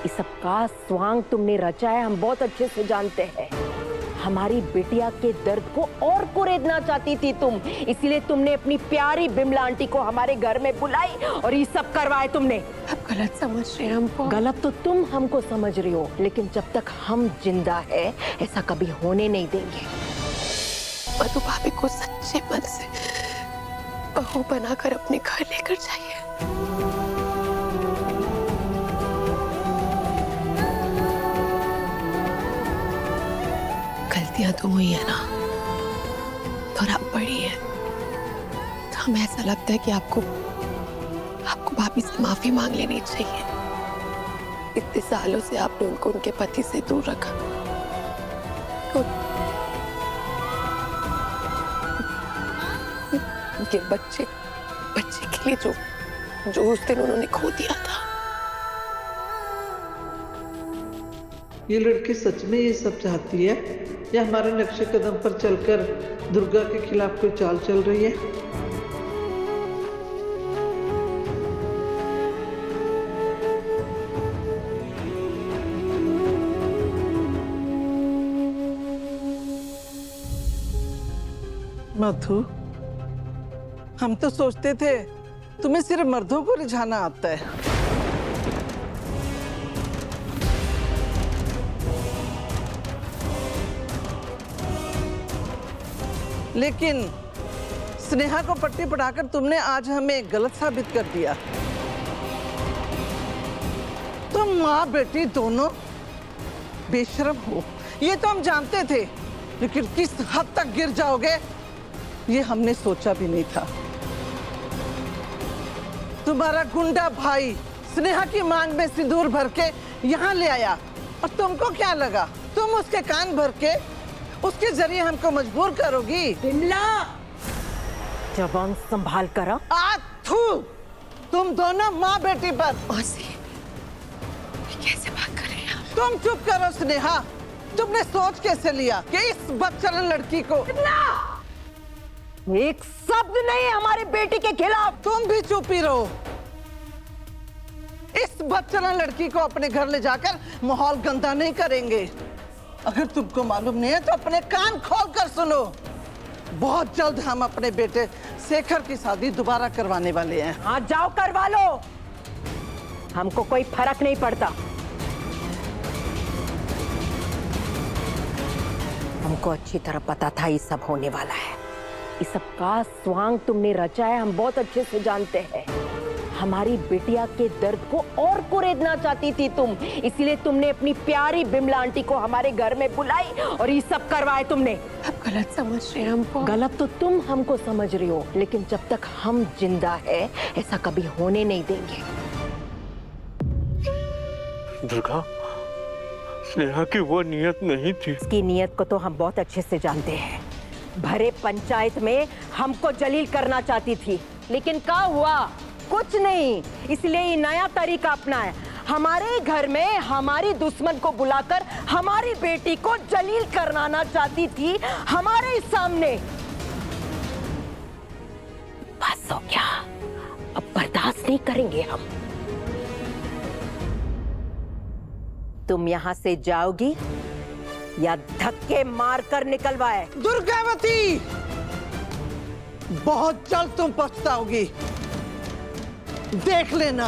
इस सब का स्वांग तुमने रचा है, हम बहुत अच्छे से जानते हैं। हमारी बिटिया के दर्द को और कुरेदना चाहती थी तुम, इसलिए तुमने अपनी प्यारी बिमला आंटी को हमारे घर में बुलाई और ये सब करवाए तुमने। आप गलत समझ रहे हैं हमको। गलत तो तुम हमको समझ रही हो, लेकिन जब तक हम जिंदा है ऐसा कभी होने नहीं देंगे। मधु भाभी को सच्चे मन से बहू बनाकर अपने घर लेकर जाइए। गलतियां तो हुई है ना, थोड़ा बड़ी है, तो हमें ऐसा लगता है कि आपको भाभी से माफी मांग लेनी चाहिए। इतने सालों से आपने उनको उनके पति से दूर रखा, तो ये बच्चे के लिए जो उस दिन उन्होंने खो दिया था। ये लड़की सच में ये सब चाहती है या हमारे नक्शे कदम पर चलकर दुर्गा के खिलाफ कोई चाल चल रही है? मधु, हम तो सोचते थे तुम्हें सिर्फ मर्दों को रिझाना आता है। लेकिन स्नेहा को पट्टी पढ़ाकर तुमने आज हमें गलत साबित कर दिया। तुम माँ बेटी दोनों बेशर्म हो, ये तो हम जानते थे, लेकिन किस हद तक गिर जाओगे ये हमने सोचा भी नहीं था। तुम्हारा गुंडा भाई स्नेहा की मांग में सिंदूर भर के यहाँ ले आया और तुमको क्या लगा तुम उसके कान भर के उसके जरिए हमको मजबूर करोगी? बिमला, जबान संभाल कर। थू, तुम दोनों माँ बेटी पर। मौसी, कैसे बात कर रहे हैं आप? तुम चुप करो स्नेहा, तुमने सोच कैसे लिया कि इस बदचलन लड़की को? एक शब्द नहीं हमारी बेटी के खिलाफ। तुम भी चुप ही रहो। इस बदचलन लड़की को अपने घर ले जाकर माहौल गंदा नहीं करेंगे। अगर तुमको मालूम नहीं है तो अपने कान खोल कर सुनो। बहुत जल्द हम अपने बेटे शेखर की शादी दोबारा करवाने वाले हैं। हाँ, जाओ करवा लो, हमको कोई फर्क नहीं पड़ता। हमको अच्छी तरह पता था ये सब होने वाला है। इस सब का स्वांग तुमने रचा है, हम बहुत अच्छे से जानते हैं। हमारी बिटिया के दर्द को और कुरेदना चाहती थी तुम, इसलिए तुमने अपनी प्यारी बिमला आंटी को हमारे घर में बुलाई और ये सब करवाए तुमने। आप गलत समझ रहे हैं हमको। गलत तो तुम हमको समझ रही हो, लेकिन जब तक हम जिंदा है ऐसा कभी होने नहीं देंगे। दुर्गा, स्नेहा की वो नियत नहीं थी। इसकी नियत को तो हम बहुत अच्छे से जानते हैं। भरे पंचायत में हमको जलील करना चाहती थी, लेकिन क्या हुआ? कुछ नहीं। इसलिए ये नया तरीका अपनाया। हमारे घर में हमारी दुश्मन को बुलाकर हमारी बेटी को जलील करवाना चाहती थी हमारे सामने। बस हो गया, अब बर्दाश्त नहीं करेंगे हम। तुम यहाँ से जाओगी या धक्के मारकर निकलवाए? दुर्गावती, बहुत जल्द तुम पछताओगी, देख लेना।